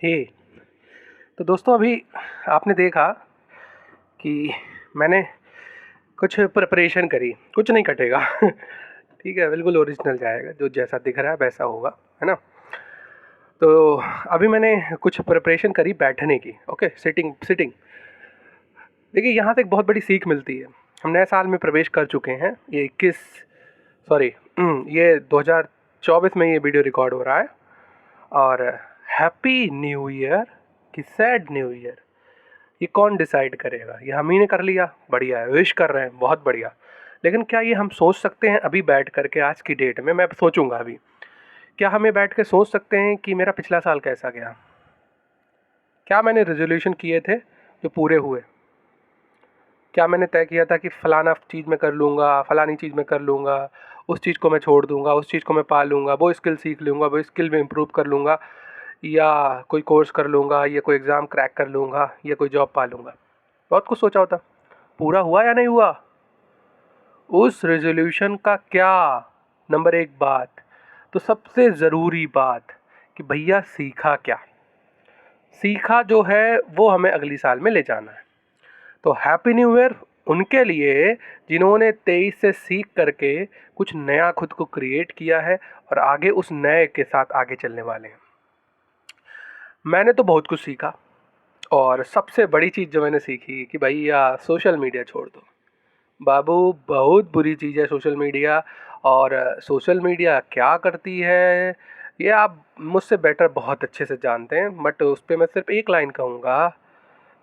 हे तो दोस्तों, अभी आपने देखा कि मैंने कुछ प्रिपरेशन करी। कुछ नहीं कटेगा ठीक है, बिल्कुल ओरिजिनल जाएगा, जो जैसा दिख रहा है वैसा होगा, है ना। तो अभी मैंने कुछ प्रिपरेशन करी बैठने की। Okay, sitting sitting. देखिए, यहाँ से एक बहुत बड़ी सीख मिलती है। हम नए साल में प्रवेश कर चुके हैं। ये 21 सॉरी ये 2024 में ये वीडियो रिकॉर्ड हो रहा है। और हैप्पी न्यू ईयर कि सैड न्यू ईयर, ये कौन डिसाइड करेगा? ये हम ही ने कर लिया, बढ़िया है, विश कर रहे हैं, बहुत बढ़िया। लेकिन क्या ये हम सोच सकते हैं अभी बैठ करके? आज की डेट में मैं सोचूंगा अभी, क्या हमें बैठ के सोच सकते हैं कि मेरा पिछला साल कैसा गया? क्या मैंने रेजोल्यूशन किए थे जो पूरे हुए? क्या मैंने तय किया था कि फ़लाना चीज़ मैं कर लूँगा, फ़लानी चीज़ मैं कर लूँगा, उस चीज़ को मैं छोड़ दूँगा, उस चीज़ को मैं पा लूँगा, वो स्किल सीख लूँगा, वो स्किल में इम्प्रूव कर लूँगा, या कोई कोर्स कर लूँगा, या कोई एग्ज़ाम क्रैक कर लूँगा, या कोई जॉब पा लूँगा? बहुत कुछ सोचा होता। पूरा हुआ या नहीं हुआ? उस रेजोल्यूशन का क्या? नंबर एक बात, तो सबसे ज़रूरी बात कि भैया सीखा क्या? सीखा जो है वो हमें अगली साल में ले जाना है। तो हैप्पी न्यू ईयर उनके लिए जिन्होंने 23 से सीख करके कुछ नया खुद को क्रिएट किया है और आगे उस नए के साथ आगे चलने वाले हैं। मैंने तो बहुत कुछ सीखा, और सबसे बड़ी चीज़ जो मैंने सीखी कि भैया सोशल मीडिया छोड़ दो। बाबू, बहुत बुरी चीज़ है सोशल मीडिया। और सोशल मीडिया क्या करती है ये आप मुझसे बेटर बहुत अच्छे से जानते हैं, बट उस पर मैं सिर्फ एक लाइन कहूँगा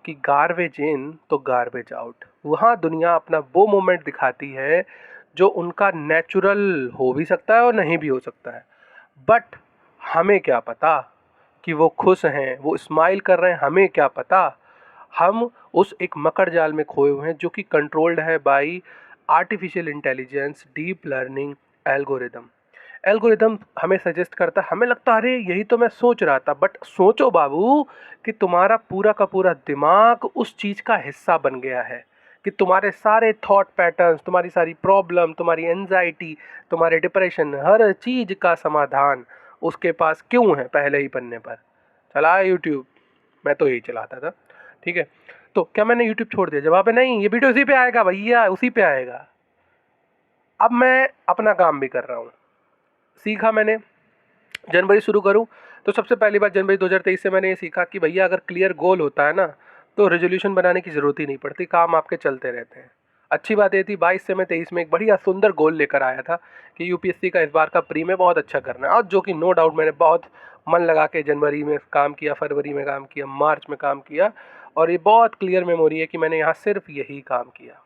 कि गार्बेज इन तो गार्बेज आउट। वहाँ दुनिया अपना वो मोमेंट दिखाती है जो उनका नेचुरल हो भी सकता है और नहीं भी हो सकता है। बट हमें क्या पता कि वो खुश हैं, वो स्माइल कर रहे हैं? हमें क्या पता? हम उस एक मकड़ जाल में खोए हुए हैं जो कि कंट्रोल्ड है by artificial intelligence, deep learning, algorithm. Algorithm हमें सजेस्ट करता है, हमें लगता है अरे यही तो मैं सोच रहा था। बट सोचो बाबू कि तुम्हारा पूरा का पूरा दिमाग उस चीज़ का हिस्सा बन गया है, कि तुम्हारे सारे थॉट पैटर्न्स, तुम्हारी सारी प्रॉब्लम, तुम्हारी एंजाइटी, तुम्हारे डिप्रेशन, हर चीज़ का समाधान उसके पास क्यों है पहले ही पन्ने पर? चला यूट्यूब। मैं तो यही चलाता था। ठीक है, तो क्या मैंने यूट्यूब छोड़ दिया? जवाब है नहीं, ये वीडियो उसी पे आएगा भैया, उसी पे आएगा। अब मैं अपना काम भी कर रहा हूँ। सीखा मैंने, जनवरी शुरू करूँ तो सबसे पहली बात, जनवरी 2023 से मैंने ये सीखा कि भैया अगर क्लियर गोल होता है ना तो रेजोल्यूशन बनाने की ज़रूरत ही नहीं पड़ती, काम आपके चलते रहते हैं। अच्छी बात ये थी 22 से मैं 23 में एक बढ़िया सुंदर गोल लेकर आया था कि यूपीएससी का इस बार का प्री में बहुत अच्छा करना है, और जो कि नो डाउट मैंने बहुत मन लगा के जनवरी में काम किया, फरवरी में काम किया, मार्च में काम किया, और ये बहुत क्लियर मेमोरी है कि मैंने यहाँ सिर्फ यही काम किया।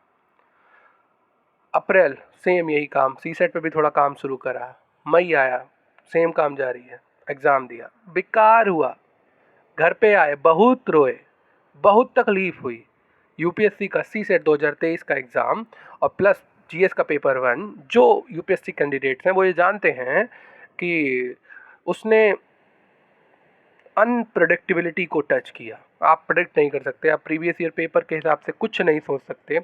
अप्रैल सेम यही काम, सी सेट पर भी थोड़ा काम शुरू करा, मई आया सेम काम जारी है, एग्ज़ाम दिया, बेकार हुआ, घर पे आए, बहुत रोए, बहुत तकलीफ़ हुई। यूपीएससी का सी सेट 2023 का एग्ज़ाम और प्लस जीएस का पेपर वन, जो यूपीएससी कैंडिडेट्स हैं वो ये जानते हैं कि उसने अनप्रडिक्टेबिलिटी को टच किया। आप प्रेडिक्ट नहीं कर सकते, आप प्रीवियस ईयर पेपर के हिसाब से कुछ नहीं सोच सकते,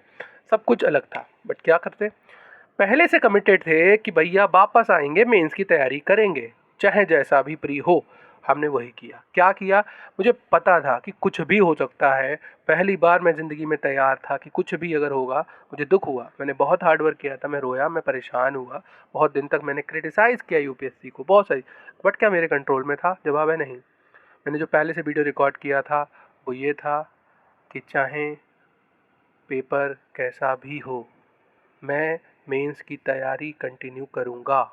सब कुछ अलग था। बट क्या करते, पहले से कमिटेड थे कि भैया वापस आएंगे, मेंस की तैयारी करेंगे, चाहे जैसा भी प्री हो। हमने वही किया। क्या किया? मुझे पता था कि कुछ भी हो सकता है। पहली बार मैं ज़िंदगी में तैयार था कि कुछ भी अगर होगा। मुझे दुख हुआ, मैंने बहुत हार्ड वर्क किया था, मैं रोया, मैं परेशान हुआ, बहुत दिन तक मैंने क्रिटिसाइज़ किया यूपीएससी को, बहुत सारी। बट क्या मेरे कंट्रोल में था? जवाब है नहीं। मैंने जो पहले से वीडियो रिकॉर्ड किया था वो ये था कि चाहे पेपर कैसा भी हो, मैं मेंस की तैयारी कंटिन्यू करूँगा।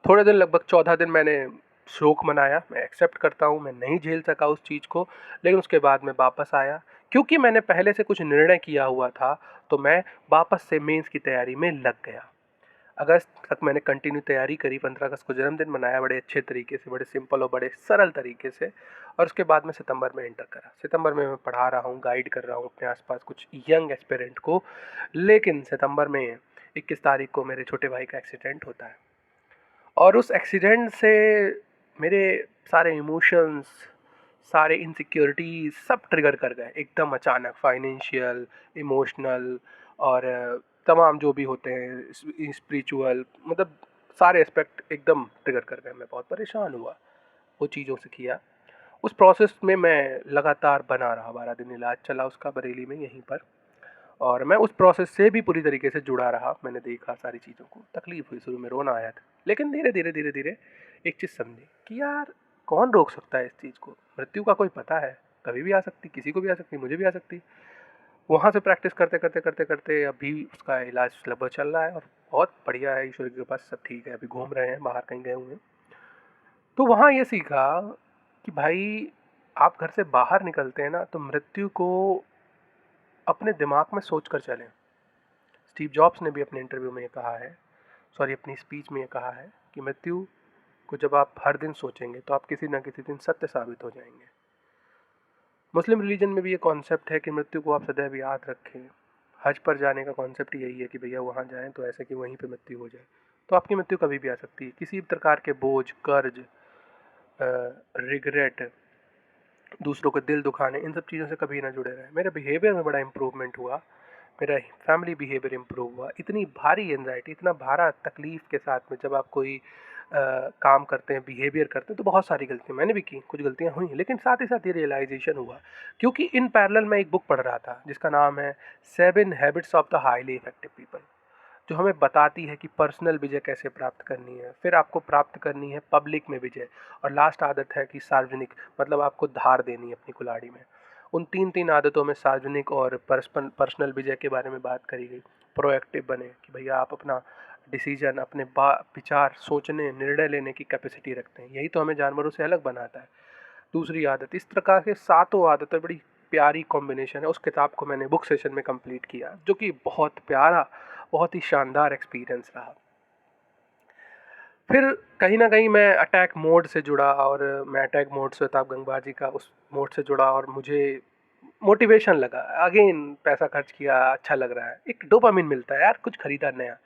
थोड़े दिन, लगभग 14 दिन मैंने शोक मनाया, मैं एक्सेप्ट करता हूँ, मैं नहीं झेल सका उस चीज़ को, लेकिन उसके बाद मैं वापस आया क्योंकि मैंने पहले से कुछ निर्णय किया हुआ था। तो मैं वापस से मेंस की तैयारी में लग गया। अगस्त तक मैंने कंटिन्यू तैयारी करी, 15 अगस्त को जन्मदिन मनाया बड़े अच्छे तरीके से, बड़े सिंपल और बड़े सरल तरीके से। और उसके बाद मैं सितंबर में एंटर करा। सितंबर में मैं पढ़ा रहा हूँ, गाइड कर रहा हूँ अपने आसपास कुछ यंग एस्पिरेंट को। लेकिन सितंबर में 21 तारीख को मेरे छोटे भाई का एक्सीडेंट होता है, और उस एक्सीडेंट से मेरे सारे इमोशंस, सारे इनसिक्योरिटीज़ सब ट्रिगर कर गए एकदम अचानक। फाइनेंशियल, इमोशनल, और तमाम जो भी होते हैं स्पिरिचुअल, मतलब सारे एस्पेक्ट एकदम ट्रिगर कर गए। मैं बहुत परेशान हुआ। वो चीज़ों से किया। उस प्रोसेस में मैं लगातार बना रहा, 12 दिन इलाज चला उसका बरेली में यहीं पर, और मैं उस प्रोसेस से भी पूरी तरीके से जुड़ा रहा। मैंने देखा सारी चीज़ों को, तकलीफ़ हुई, शुरू में रोना आया था, लेकिन धीरे धीरे एक चीज़ समझी कि यार कौन रोक सकता है इस चीज़ को। मृत्यु का कोई पता है, कभी भी आ सकती, किसी को भी आ सकती, मुझे भी आ सकती। वहाँ से प्रैक्टिस करते अभी उसका इलाज लगभग चल रहा है और बहुत बढ़िया है, ईश्वर की कृपा से सब ठीक है। अभी घूम रहे हैं, बाहर कहीं गए हुए हैं। तो वहाँ ये सीखा कि भाई आप घर से बाहर निकलते हैं ना, तो मृत्यु को अपने दिमाग में सोच कर चलें। स्टीव जॉब्स ने भी अपने इंटरव्यू में ये कहा है, अपनी स्पीच में ये कहा है कि मृत्यु को जब आप हर दिन सोचेंगे तो आप किसी न किसी दिन सत्य साबित हो जाएंगे। मुस्लिम रिलीजन में भी ये कॉन्सेप्ट है कि मृत्यु को आप सदैव याद रखें। हज पर जाने का कॉन्सेप्ट यही है कि भैया वहाँ जाएं तो ऐसे कि वहीं पे मृत्यु हो जाए। तो आपकी मृत्यु कभी भी आ सकती है। किसी भी प्रकार के बोझ, कर्ज, रिग्रेट, दूसरों को दिल दुखाने, इन सब चीज़ों से कभी ना जुड़े रहें। मेरे बिहेवियर में बड़ा इम्प्रूवमेंट हुआ, मेरा फैमिली बिहेवियर इम्प्रूव हुआ। इतनी भारी एंजाइटी, इतना भारा तकलीफ़ के साथ में जब आप कोई काम करते हैं, बिहेवियर करते हैं, तो बहुत सारी गलतियाँ मैंने भी की, कुछ गलतियाँ हुई, लेकिन साथ ही साथ ये रियलाइजेशन हुआ, क्योंकि इन पैरेलल मैं एक बुक पढ़ रहा था जिसका नाम है 7 habits of the highly effective people, जो हमें बताती है कि पर्सनल विजय कैसे प्राप्त करनी है, फिर आपको प्राप्त करनी है पब्लिक में विजय, और लास्ट आदत है कि सार्वजनिक, मतलब आपको धार देनी है अपनी कुल्हाड़ी में। उन तीन आदतों में सार्वजनिक और पर्सनल विजय के बारे में बात करी गई। प्रोएक्टिव बने कि भैया आप अपना डिसीजन, अपने विचार, सोचने, निर्णय लेने की कैपेसिटी रखते हैं, यही तो हमें जानवरों से अलग बनाता है। दूसरी आदत, इस प्रकार के 7 आदतें, बड़ी प्यारी कॉम्बिनेशन है। उस किताब को मैंने बुक सेशन में कंप्लीट किया, जो कि बहुत प्यारा, बहुत ही शानदार एक्सपीरियंस रहा। फिर कहीं ना कहीं मैं अटैक मोड से जुड़ा, और मैं अटैक मोड से ताप गंगवार जी का उस मोड से जुड़ा, और मुझे मोटिवेशन लगा। अगेन पैसा खर्च किया, अच्छा लग रहा है, एक डोपामिन मिलता है यार, कुछ खरीदा नया।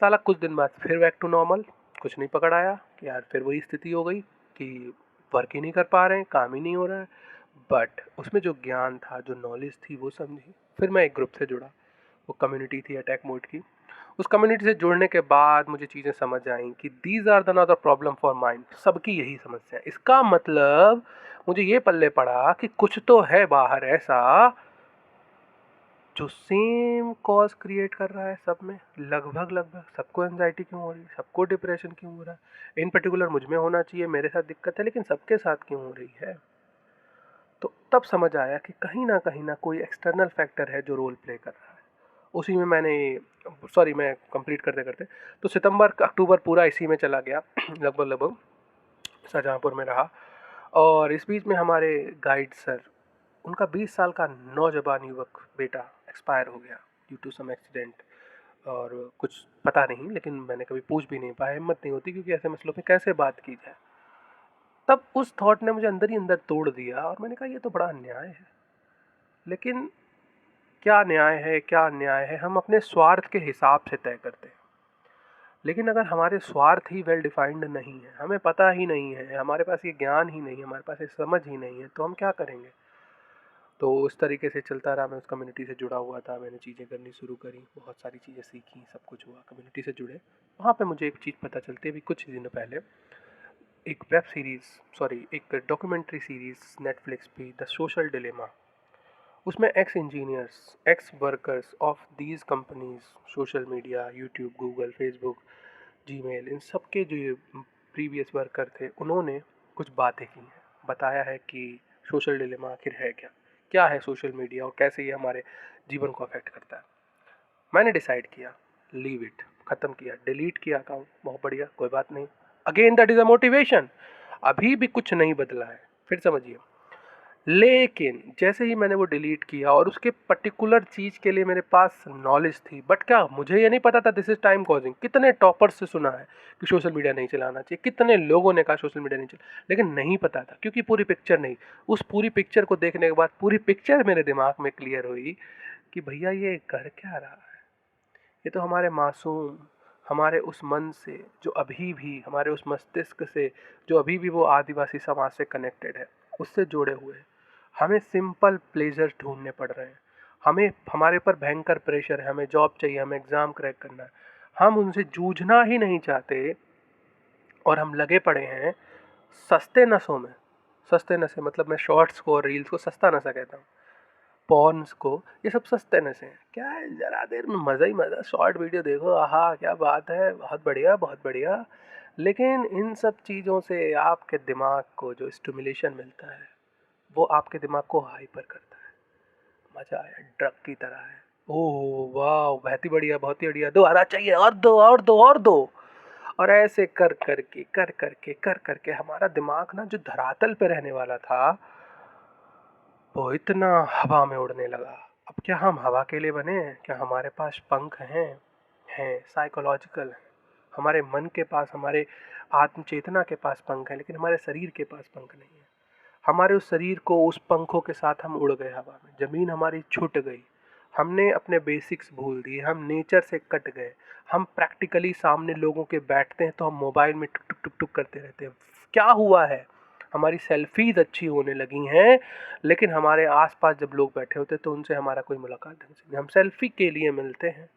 साला कुछ दिन बाद फिर बैक टू नॉर्मल, कुछ नहीं पकड़ आया कि यार फिर वही स्थिति हो गई कि वर्क ही नहीं कर पा रहे हैं, काम ही नहीं हो रहा है। बट उसमें जो ज्ञान था, जो नॉलेज थी, वो समझी। फिर मैं एक ग्रुप से जुड़ा, वो कम्युनिटी थी अटैक मोड की। उस कम्युनिटी से जुड़ने के बाद मुझे चीज़ें समझ आईं कि these are the not problem for mind, सबकी यही समस्या है। इसका मतलब मुझे ये पल्ले पड़ा कि कुछ तो है बाहर ऐसा जो सेम कॉज क्रिएट कर रहा है सब में। लगभग सबको एंजाइटी क्यों हो रही है, सबको डिप्रेशन क्यों हो रहा है, इन पर्टिकुलर मुझ में होना चाहिए, मेरे साथ दिक्कत है, लेकिन सबके साथ क्यों हो रही है। तो तब समझ आया कि कहीं ना कोई एक्सटर्नल फैक्टर है जो रोल प्ले कर रहा है। उसी में मैं कंप्लीट करते करते तो सितंबर अक्टूबर पूरा इसी में चला गया। लगभग शाहजहाँपुर में रहा, और इस बीच में हमारे गाइड सर, उनका 20 साल का नौजवान युवक बेटा एक्सपायर हो गया ड्यू टू सम एक्सीडेंट, और कुछ पता नहीं, लेकिन मैंने कभी पूछ भी नहीं पाया, हिम्मत नहीं होती, क्योंकि ऐसे मसलों पे कैसे बात की जाए। तब उस थॉट ने मुझे अंदर ही अंदर तोड़ दिया, और मैंने कहा ये तो बड़ा अन्याय है। लेकिन क्या न्याय है, क्या अन्याय है, हम अपने स्वार्थ के हिसाब से तय करते हैं। लेकिन अगर हमारे स्वार्थ ही वेल डिफाइंड नहीं है, हमें पता ही नहीं है, हमारे पास ये ज्ञान ही नहीं है, हमारे पास ये समझ ही नहीं है, तो हम क्या करेंगे। तो उस तरीके से चलता रहा। मैं उस कम्युनिटी से जुड़ा हुआ था, मैंने चीज़ें करनी शुरू करी, बहुत सारी चीज़ें सीखी, सब कुछ हुआ, कम्युनिटी से जुड़े। वहाँ पे मुझे एक चीज़ पता चलती है, अभी कुछ दिनों पहले एक डॉक्यूमेंट्री सीरीज़ नेटफ्लिक्स पे, द सोशल डिलेमा। उसमें ex engineers, ex workers of these companies, social media, YouTube, Google, Facebook, Gmail, इन सब के जो प्रीवियस वर्कर थे, उन्होंने कुछ बातें की हैं, बताया है कि सोशल डिलेमा आखिर है क्या, क्या है सोशल मीडिया और कैसे ये हमारे जीवन को अफेक्ट करता है। मैंने डिसाइड किया, लीव इट, ख़त्म किया, डिलीट किया अकाउंट, बहुत बढ़िया, कोई बात नहीं। Again that is a motivation, अभी भी कुछ नहीं बदला है, फिर समझिए। लेकिन जैसे ही मैंने वो डिलीट किया, और उसके पर्टिकुलर चीज़ के लिए मेरे पास नॉलेज थी, बट क्या मुझे ये नहीं पता था दिस इज़ टाइम कॉजिंग। कितने टॉपर्स से सुना है कि सोशल मीडिया नहीं चलाना चाहिए, कितने लोगों ने कहा सोशल मीडिया नहीं चला, लेकिन नहीं पता था, क्योंकि पूरी पिक्चर नहीं। उस पूरी पिक्चर को देखने के बाद पूरी पिक्चर मेरे दिमाग में क्लियर हुई कि भैया ये कर क्या रहा है। ये तो हमारे मासूम, हमारे उस मन से जो अभी भी, हमारे उस मस्तिष्क से जो अभी भी वो आदिवासी समाज से कनेक्टेड है, उससे जुड़े हुए हैं। हमें सिंपल प्लेजर्स ढूंढने पड़ रहे हैं, हमें, हमारे ऊपर भयंकर प्रेशर है, हमें जॉब चाहिए, हमें एग्ज़ाम क्रैक करना है, हम उनसे जूझना ही नहीं चाहते, और हम लगे पड़े हैं सस्ते नशों में, सस्ते नशे मतलब मैं शॉर्ट्स को और रील्स को सस्ता नशा कहता हूँ, पॉर्न्स को, ये सब सस्ते नशे हैं। क्या है, ज़रा देर में मज़ा ही मज़ा, शॉर्ट वीडियो देखो, आहा क्या बात है, बहुत बढ़िया बहुत बढ़िया। लेकिन इन सब चीज़ों से आपके दिमाग को जो स्टिमुलेशन मिलता है वो आपके दिमाग को हाइपर करता है। मज़ा आया, ड्रग की तरह है। ओह वाह, बहुत ही बढ़िया बहुत ही बढ़िया, दो आना चाहिए, और दो और दो और दो। और ऐसे कर करके हमारा दिमाग ना जो धरातल पे रहने वाला था वो इतना हवा में उड़ने लगा। अब क्या हम हवा के लिए बने हैं? क्या हमारे पास पंख हैं? हैं, साइकोलॉजिकल हैं। हमारे मन के पास, हमारे आत्म चेतना के पास पंख है, लेकिन हमारे शरीर के पास पंख नहीं है। हमारे उस शरीर को, उस पंखों के साथ हम उड़ गए हवा में, ज़मीन हमारी छूट गई, हमने अपने बेसिक्स भूल दिए, हम नेचर से कट गए। हम प्रैक्टिकली सामने लोगों के बैठते हैं तो हम मोबाइल में टुक टुक टुक टुक करते रहते हैं। क्या हुआ है, हमारी सेल्फीज अच्छी होने लगी हैं, लेकिन हमारे आसपास जब लोग बैठे होते हैं तो उनसे हमारा कोई मुलाकात ढंग से नहीं। हम सेल्फी के लिए मिलते हैं,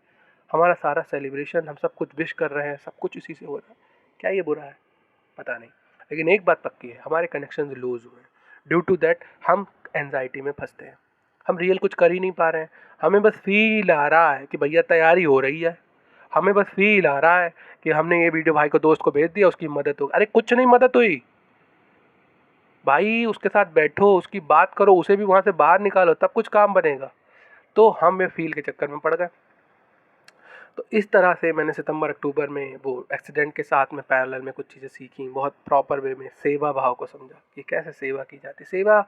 हमारा सारा सेलिब्रेशन, हम सब कुछ विश कर रहे हैं, सब कुछ इसी से हो रहा है। क्या ये बुरा है? पता नहीं, लेकिन एक बात पक्की है, हमारे कनेक्शन लूज हुए हैं। ड्यू टू दैट हम एनजाइटी में फंसते हैं, हम रियल कुछ कर ही नहीं पा रहे हैं। हमें बस फील आ रहा है कि भैया तैयारी हो रही है, हमें बस फील आ रहा है कि हमने ये वीडियो भाई को, दोस्त को भेज दिया, उसकी मदद हो। अरे कुछ नहीं मदद हुई भाई, उसके साथ बैठो, उसकी बात करो, उसे भी वहाँ से बाहर निकालो, तब कुछ काम बनेगा। तो हम ये फील के चक्कर में पड़ गए। तो इस तरह से मैंने सितंबर अक्टूबर में वो एक्सीडेंट के साथ में पैरेलल में कुछ चीज़ें सीखी, बहुत प्रॉपर वे में सेवा भाव को समझा कि कैसे सेवा की जाती। सेवा,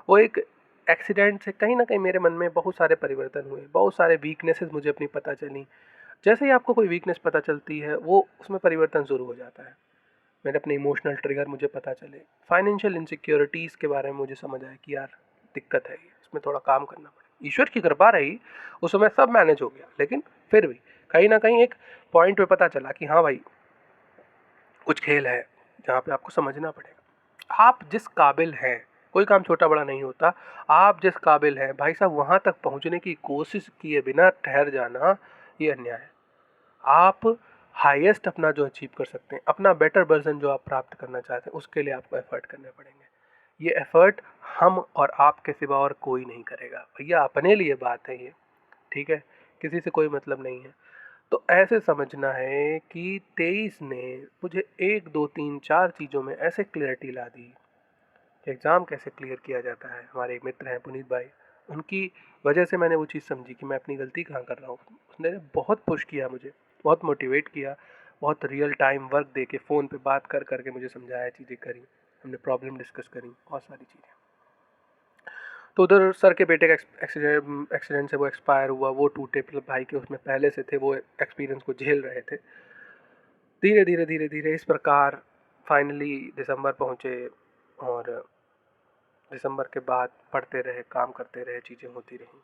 वो एक एक्सीडेंट से कहीं ना कहीं मेरे मन में बहुत सारे परिवर्तन हुए, बहुत सारे वीकनेसेस मुझे अपनी पता चली। जैसे ही आपको कोई वीकनेस पता चलती है वो उसमें परिवर्तन शुरू हो जाता है। मैंने अपने इमोशनल ट्रिगर मुझे पता चले, फाइनेंशियल इनसिक्योरिटीज़ के बारे में मुझे समझ आया कि यार दिक्कत है, इसमें थोड़ा काम करना पड़ेगा। ईश्वर की कृपा रही, उस समय सब मैनेज हो गया, लेकिन फिर भी कहीं ना कहीं एक पॉइंट पे पता चला कि हाँ भाई, कुछ खेल है जहाँ पे आपको समझना पड़ेगा। आप जिस काबिल हैं, कोई काम छोटा बड़ा नहीं होता, आप जिस काबिल हैं भाई साहब, वहाँ तक पहुँचने की कोशिश किए बिना ठहर जाना ये अन्याय है। आप हाईएस्ट अपना जो अचीव कर सकते हैं, अपना बेटर वर्जन जो आप प्राप्त करना चाहते हैं, उसके लिए आपको एफर्ट करने पड़ेंगे। ये एफर्ट हम और आपके सिवा और कोई नहीं करेगा भैया, अपने लिए बात है ये, ठीक है, किसी से कोई मतलब नहीं है। तो ऐसे समझना है कि 23 ने मुझे 1 2 3 4 चीज़ों में ऐसे क्लैरिटी ला दी। एग्ज़ाम कैसे क्लियर किया जाता है, हमारे एक मित्र हैं पुनीत भाई, उनकी वजह से मैंने वो चीज़ समझी कि मैं अपनी गलती कहाँ कर रहा हूँ। उसने बहुत पुश किया मुझे, बहुत मोटिवेट किया, बहुत रियल टाइम वर्क दे के फ़ोन पे बात कर करके मुझे समझाया, चीज़ें करी, हमने प्रॉब्लम डिस्कस करी, बहुत सारी चीज़ें। तो उधर सर के बेटे का एक्सीडेंट से वो एक्सपायर हुआ, वो टूटे, मतलब भाई के उसमें पहले से थे, वो एक्सपीरियंस को झेल रहे थे। धीरे धीरे धीरे धीरे इस प्रकार फाइनली दिसंबर पहुँचे, और दिसंबर के बाद पढ़ते रहे, काम करते रहे, चीज़ें होती रहीं।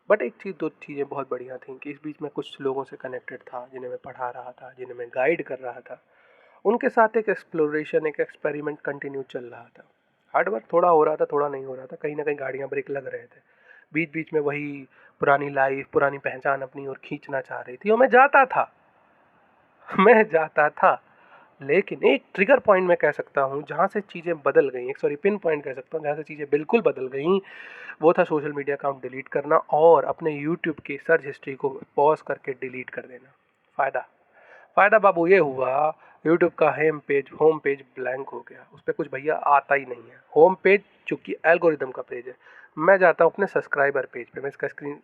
बट एक चीज़, दो चीज़ें बहुत बढ़िया थी कि इस बीच में कुछ लोगों से कनेक्टेड था, जिन्हें मैं पढ़ा रहा था, जिन्हें मैं गाइड कर रहा था। उनके साथ एक एक्सप्लोरेशन, एक एक्सपेरिमेंट कंटिन्यू चल रहा था। हार्ड वर्क थोड़ा हो रहा था, थोड़ा नहीं हो रहा था, कहीं ना कहीं गाड़ियाँ ब्रेक लग रहे थे। बीच बीच में वही पुरानी लाइफ, पुरानी पहचान अपनी ओर खींचना चाह रही थी, और मैं जाता था मैं जाता था। लेकिन एक ट्रिगर पॉइंट मैं कह सकता हूँ जहाँ से चीज़ें बदल गई, एक सॉरी पिन पॉइंट कह सकता हूँ जहाँ से चीज़ें बिल्कुल बदल गई, वो था सोशल मीडिया अकाउंट डिलीट करना और अपने यूट्यूब की सर्च हिस्ट्री को पॉज करके डिलीट कर देना। फ़ायदा फ़ायदा बाबू ये हुआ, यूट्यूब का होम पेज ब्लैंक हो गया, उस पर कुछ भैया आता ही नहीं है। होम पेज चूँकि एल्गोरिदम का पेज है, मैं जाता हूँ अपने सब्सक्राइबर पेज पे, मैं इसका स्क्रीन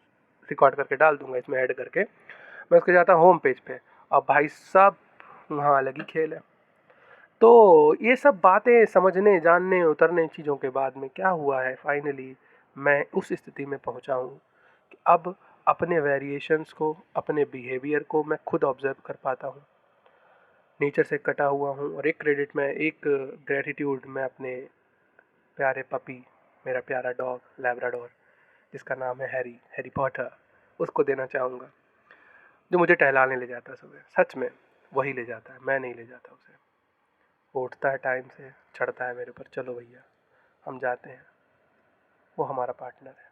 रिकॉर्ड करके डाल दूंगा इसमें ऐड करके। मैं उसके जाता हूँ होम पेज पे, और भाई साहब वहाँ अलग ही खेल है। तो ये सब बातें समझने, जानने, उतरने चीज़ों के बाद में क्या हुआ है, फाइनली मैं उस स्थिति में पहुंचा हूँ कि अब अपने वेरिएशंस को, अपने बिहेवियर को मैं खुद ऑब्जर्व कर पाता हूँ। नेचर से कटा हुआ हूँ, और एक क्रेडिट में, एक ग्रेटिट्यूड मैं अपने प्यारे पपी, मेरा प्यारा डॉग लैब्राडोर जिसका नाम है हैरी, हैरी पॉटर, उसको देना चाहूँगा, जो मुझे टहलाने ले जाता है सुबह। सच में वही ले जाता है, मैं नहीं ले जाता उसे। वो उठता है टाइम से, चढ़ता है मेरे ऊपर, चलो भैया हम जाते हैं। वो हमारा पार्टनर है,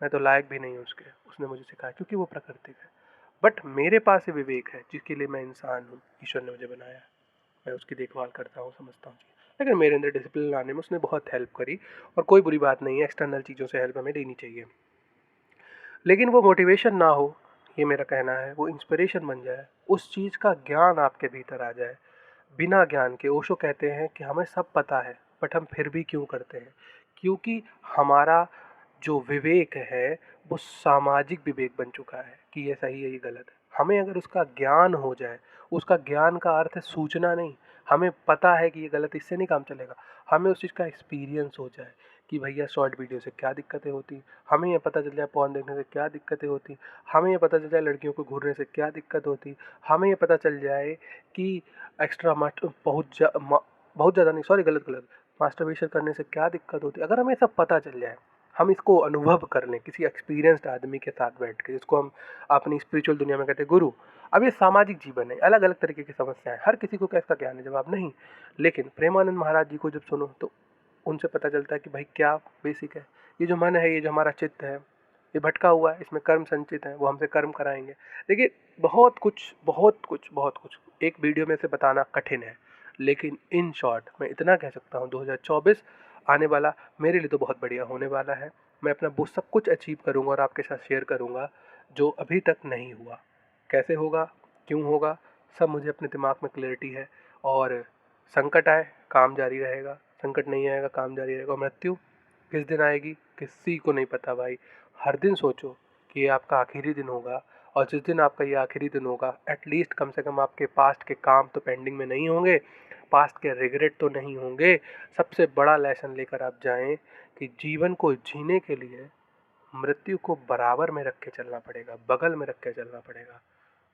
मैं तो लायक भी नहीं हूँ उसके, उसने मुझे सिखाया क्योंकि वो प्राकृतिक है। बट मेरे पास ये विवेक है जिसके लिए मैं इंसान हूँ, ईश्वर ने मुझे बनाया, मैं उसकी देखभाल करता हूँ, समझता हूँ। लेकिन मेरे अंदर डिसिप्लिन लाने में उसने बहुत हेल्प करी। और कोई बुरी बात नहीं है, एक्सटर्नल चीज़ों से हेल्प हमें लेनी चाहिए, लेकिन वो मोटिवेशन ना हो, ये मेरा कहना है। वो इंस्पिरेशन बन जाए, उस चीज़ का ज्ञान आपके भीतर आ जाए। बिना ज्ञान के, ओशो कहते हैं कि हमें सब पता है बट हम फिर भी क्यों करते हैं? क्योंकि हमारा जो विवेक है वो सामाजिक विवेक बन चुका है कि ये सही है, ये गलत है। हमें अगर उसका ज्ञान हो जाए, उसका ज्ञान का अर्थ है सूचना नहीं, हमें पता है कि ये गलत, इससे नहीं काम चलेगा। हमें उस चीज़ का एक्सपीरियंस हो जाए कि भैया शॉर्ट वीडियो से क्या दिक्कतें होती, हमें ये पता चल जाए पॉर्न देखने से क्या दिक्कतें होती, हमें ये पता चल जाए लड़कियों को घूरने से क्या दिक्कत होती, हमें ये पता चल जाए कि एक्स्ट्रा मस्ट बहुत ज़्यादा नहीं, सॉरी, गलत गलत, मास्टरबेशन करने से क्या दिक्कत होती है। अगर हमें सब पता चल जाए, हम इसको अनुभव कर लें किसी एक्सपीरियंस्ड आदमी के साथ बैठ के, जिसको हम अपनी स्पिरिचुअल दुनिया में कहते हैं गुरु। अब ये सामाजिक जीवन है, अलग अलग तरीके की समस्याएं, हर किसी को कैसा ज्ञान है जवाब नहीं। लेकिन प्रेमानंद महाराज जी को जब सुनो तो उनसे पता चलता है कि भाई क्या बेसिक है। ये जो मन है, ये जो हमारा चित्त है, ये भटका हुआ है, इसमें कर्म संचित है, वो हमसे कर्म कराएंगे। देखिए, बहुत कुछ बहुत कुछ बहुत कुछ एक वीडियो में से बताना कठिन है, लेकिन इन शॉर्ट मैं इतना कह सकता हूँ, 2024 आने वाला मेरे लिए तो बहुत बढ़िया होने वाला है। मैं अपना वो सब कुछ अचीव करूँगा और आपके साथ शेयर करूँगा जो अभी तक नहीं हुआ। कैसे होगा, क्यों होगा, सब मुझे अपने दिमाग में क्लैरिटी है। और संकट आए, काम जारी रहेगा, संकट नहीं आएगा, काम जारी रहेगा। मृत्यु किस दिन आएगी किसी को नहीं पता भाई। हर दिन सोचो कि ये आपका आखिरी दिन होगा, और जिस दिन आपका ये आखिरी दिन होगा, एटलीस्ट कम से कम आपके पास्ट के काम तो पेंडिंग में नहीं होंगे, पास्ट के रिग्रेट तो नहीं होंगे। सबसे बड़ा लेसन लेकर आप जाएं कि जीवन को जीने के लिए मृत्यु को बराबर में रख के चलना पड़ेगा, बगल में रख के चलना पड़ेगा।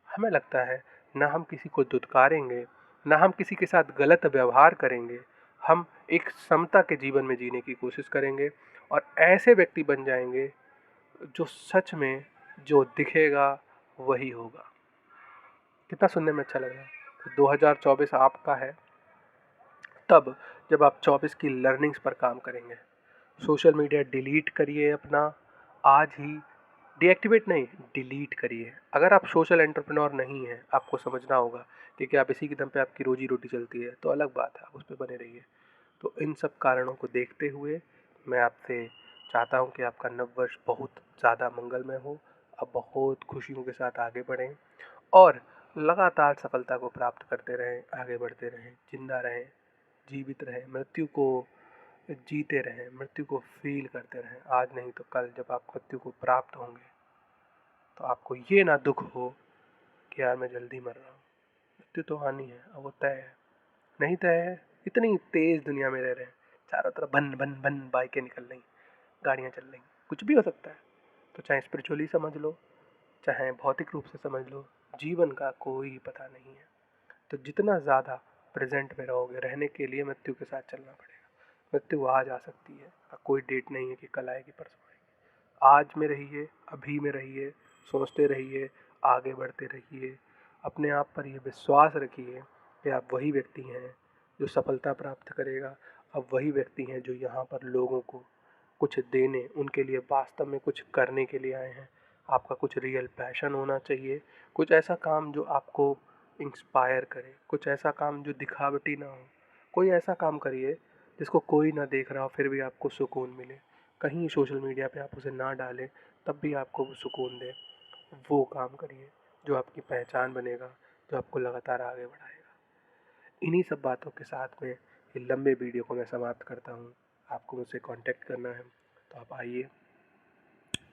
हमें लगता है ना हम किसी को दुत्कारेंगे, ना हम किसी के साथ गलत व्यवहार करेंगे, हम एक समता के जीवन में जीने की कोशिश करेंगे और ऐसे व्यक्ति बन जाएंगे जो सच में जो दिखेगा वही होगा। कितना सुनने में अच्छा लग रहा है। तो 2024 आपका है, तब जब आप 24 की लर्निंग्स पर काम करेंगे। सोशल मीडिया डिलीट करिए अपना, आज ही। डीएक्टिवेट नहीं, डिलीट करिए। अगर आप सोशल एंटरप्रेन्योर नहीं हैं, आपको समझना होगा कि क्या आप इसी के दम पे आपकी रोजी रोटी चलती है, तो अलग बात है, आप उस पर बने रहिए। तो इन सब कारणों को देखते हुए मैं आपसे चाहता हूँ कि आपका नववर्ष बहुत ज़्यादा मंगलमय हो, आप बहुत खुशियों के साथ आगे बढ़ें और लगातार सफलता को प्राप्त करते रहें, आगे बढ़ते रहें, जिंदा रहें, जीवित रहें, मृत्यु को जीते रहें, मृत्यु को फील करते रहें। आज नहीं तो कल जब आप मृत्यु को प्राप्त होंगे तो आपको ये ना दुख हो कि यार मैं जल्दी मर रहा हूँ। मृत्यु तो आनी है, अब वो तय है। नहीं तय है, इतनी तेज दुनिया में रह रहे हैं, चारों तरफ बन बन बन बाइकें निकल रही, गाड़ियाँ चल रही, कुछ भी हो सकता है। तो चाहे स्पिरिचुअली समझ लो, चाहे भौतिक रूप से समझ लो, जीवन का कोई पता नहीं है। तो जितना ज़्यादा प्रेजेंट में रहोगे, रहने के लिए मृत्यु के साथ चलना पड़ेगा। मृत्यु आज आ सकती है, कोई डेट नहीं है कि कल आएगी परसों आएगी। आज में रहिए, अभी में रहिए, सोचते रहिए, आगे बढ़ते रहिए। अपने आप पर ये विश्वास रखिए कि आप वही व्यक्ति हैं जो सफलता प्राप्त करेगा। आप वही व्यक्ति हैं जो यहाँ पर लोगों को कुछ देने, उनके लिए वास्तव में कुछ करने के लिए आए हैं। आपका कुछ रियल पैशन होना चाहिए, कुछ ऐसा काम जो आपको इंस्पायर करे, कुछ ऐसा काम जो दिखावटी ना हो। कोई ऐसा काम करिए जिसको कोई ना देख रहा हो फिर भी आपको सुकून मिले। कहीं सोशल मीडिया पे आप उसे ना डालें, तब भी आपको वो सुकून दे। वो काम करिए जो आपकी पहचान बनेगा, जो आपको लगातार आगे बढ़ाएगा। इन्हीं सब बातों के साथ में ये लंबे वीडियो को मैं समाप्त करता हूँ। आपको मुझसे कांटेक्ट करना है तो आप आइए,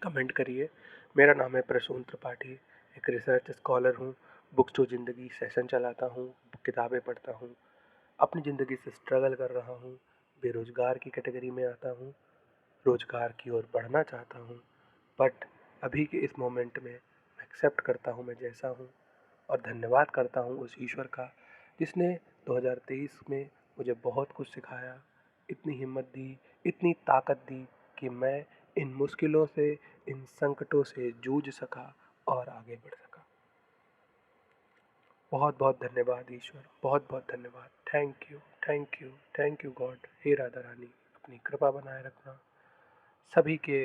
कमेंट करिए। मेरा नाम है प्रसून त्रिपाठी, एक रिसर्च स्कॉलर हूँ। बुक्स टू ज़िंदगी सेशन चलाता हूँ, किताबें पढ़ता हूँ, अपनी ज़िंदगी से स्ट्रगल कर रहा हूँ, बेरोज़गार की कैटेगरी में आता हूँ, रोज़गार की ओर बढ़ना चाहता हूँ, बट अभी के इस मोमेंट में एक्सेप्ट करता हूँ मैं जैसा हूँ, और धन्यवाद करता हूँ उस ईश्वर का जिसने 2023 में मुझे बहुत कुछ सिखाया, इतनी हिम्मत दी, इतनी ताकत दी कि मैं इन मुश्किलों से, इन संकटों से जूझ सका और आगे बढ़ सका। बहुत बहुत धन्यवाद ईश्वर, बहुत बहुत धन्यवाद। Thank you, thank you, thank you god. हे राधा रानी, अपनी कृपा बनाए रखना, सभी के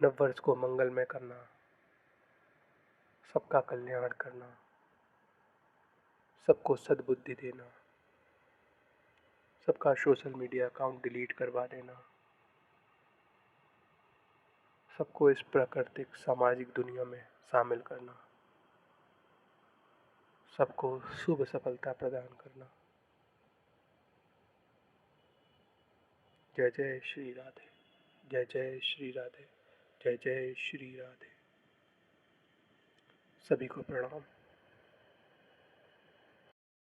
नववर्ष को मंगलमय करना, सबका कल्याण करना, सबको सद्बुद्धि देना, सबका सोशल मीडिया अकाउंट डिलीट करवा देना, सबको इस प्राकृतिक सामाजिक दुनिया में शामिल करना, सबको शुभ सफलता प्रदान करना। जय जय श्री राधे, जय जय श्री राधे, जय जय श्री राधे। सभी को प्रणाम।